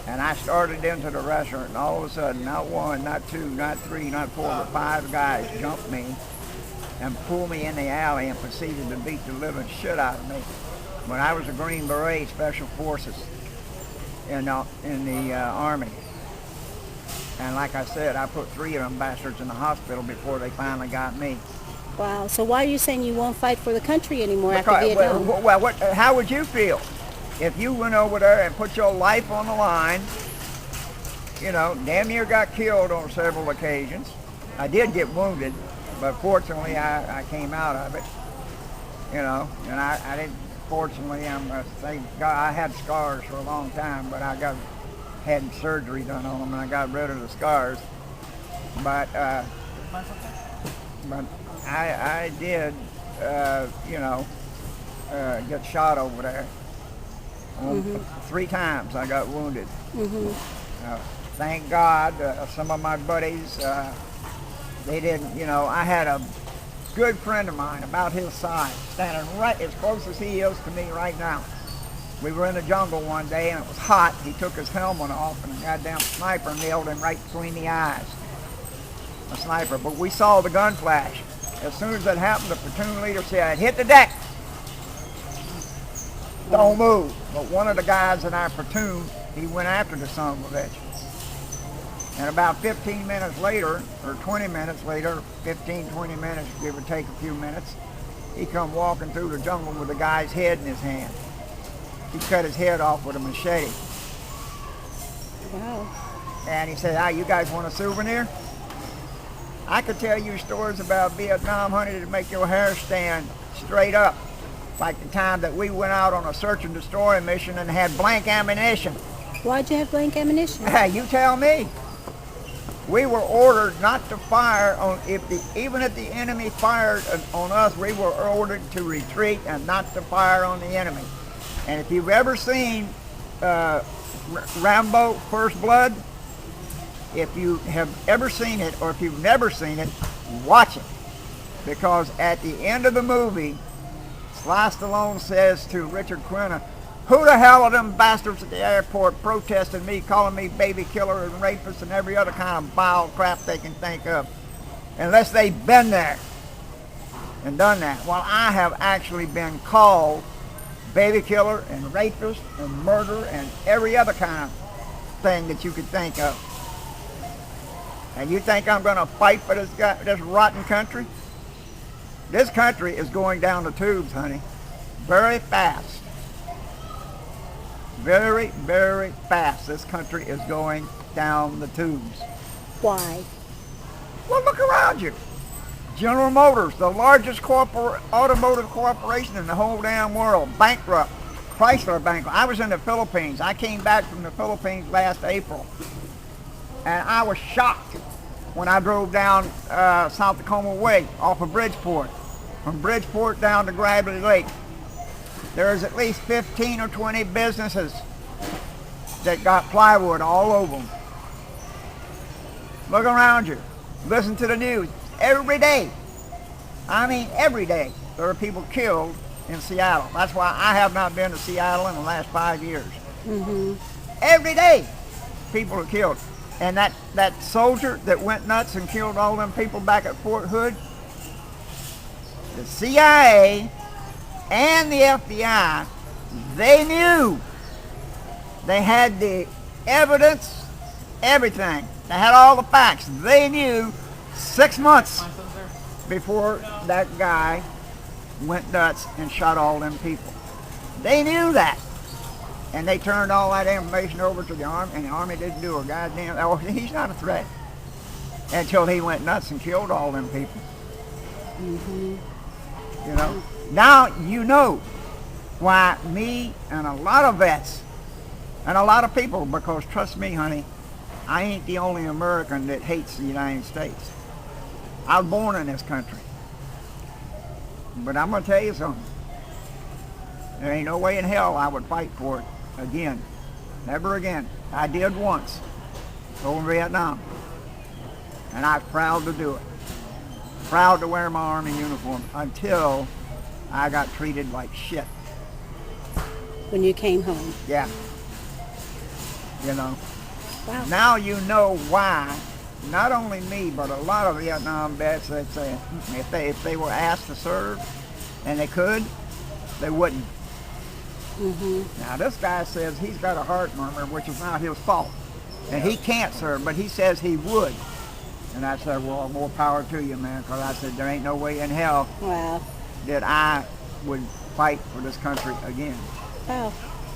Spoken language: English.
And I started into the restaurant, and all of a sudden, not one, not two, not three, not four, but five guys jumped me and pulled me in the alley and proceeded to beat the living shit out of me. When I was a Green Beret Special Forces in the Army. And like I said, I put 3 of them bastards in the hospital before they finally got me. Wow. So why are you saying you won't fight for the country anymore after Because, Vietnam? how would you feel if you went over there and put your life on the line? You know, damn near got killed on several occasions. I did get wounded, but fortunately I came out of it. You know, and I didn't. Fortunately, thank God, I had scars for a long time, but had surgery done on them, and I got rid of the scars. But I did, get shot over there. Mm-hmm. 3 times I got wounded. Mm-hmm. Thank God, some of my buddies, they didn't, I had a good friend of mine about his size, standing right as close as he is to me right now. We were in the jungle one day and it was hot. He took his helmet off and a goddamn sniper nailed him right between the eyes. A sniper, but we saw the gun flash. As soon as that happened, the platoon leader said, "Hit the deck. Don't move." But one of the guys in our platoon, he went after the son of a bitch. And about 15 minutes later, or 20 minutes later, 15, 20 minutes, give or take a few minutes, he come walking through the jungle with the guy's head in his hand. He cut his head off with a machete. Wow. And he said, "You guys want a souvenir?" I could tell you stories about Vietnam, honey, to make your hair stand straight up. Like the time that we went out on a search and destroy mission and had blank ammunition. Why'd you have blank ammunition? You tell me. We were ordered not to fire on even if the enemy fired on us. We were ordered to retreat and not to fire on the enemy. And if you've ever seen Rambo: First Blood, if you have ever seen it or if you've never seen it, watch it, because at the end of the movie, Sly Stallone says to Richard Crenna, "Who the hell are them bastards at the airport protesting me, calling me baby killer and rapist and every other kind of vile crap they can think of, unless they've been there and done that?" Well, I have actually been called baby killer and rapist and murderer and every other kind of thing that you could think of. And you think I'm going to fight for this rotten country? This country is going down the tubes, honey, very fast. Very, very fast. This country is going down the tubes. Why? Well, look around you. General Motors, the largest automotive corporation in the whole damn world, bankrupt. Chrysler bankrupt. I was in the Philippines. I came back from the Philippines last April. And I was shocked when I drove down South Tacoma Way off of Bridgeport. From Bridgeport down to Gravely Lake. There's at least 15 or 20 businesses that got plywood all over them. Look around you. Listen to the news. Every day. I mean, every day there are people killed in Seattle. That's why I have not been to Seattle in the last 5 years. Mm-hmm. Every day people are killed. And that soldier that went nuts and killed all them people back at Fort Hood, the CIA and the FBI, they knew. They had the evidence, everything. They had all the facts. They knew 6 months before that guy went nuts and shot all them people. They knew that. And they turned all that information over to the Army, and the Army didn't do a goddamn... Oh, he's not a threat. Until he went nuts and killed all them people. Mm-hmm. You know? Now you know why me and a lot of vets and a lot of people, because trust me, honey, I ain't the only American that hates the United States. I was born in this country. But I'm going to tell you something. There ain't no way in hell I would fight for it again. Never again. I did once over in Vietnam. And I'm proud to do it. Proud to wear my Army uniform until I got treated like shit. When you came home? Yeah. you know. Wow. Now you know why. Not only me, but a lot of Vietnam vets that say if they were asked to serve, and they could, they wouldn't. Now this guy says he's got a heart murmur, which is not his fault, and he can't serve, but he says he would. And I said, well, more power to you, man, because I said there ain't no way in hell Wow. that I would fight for this country again. Wow.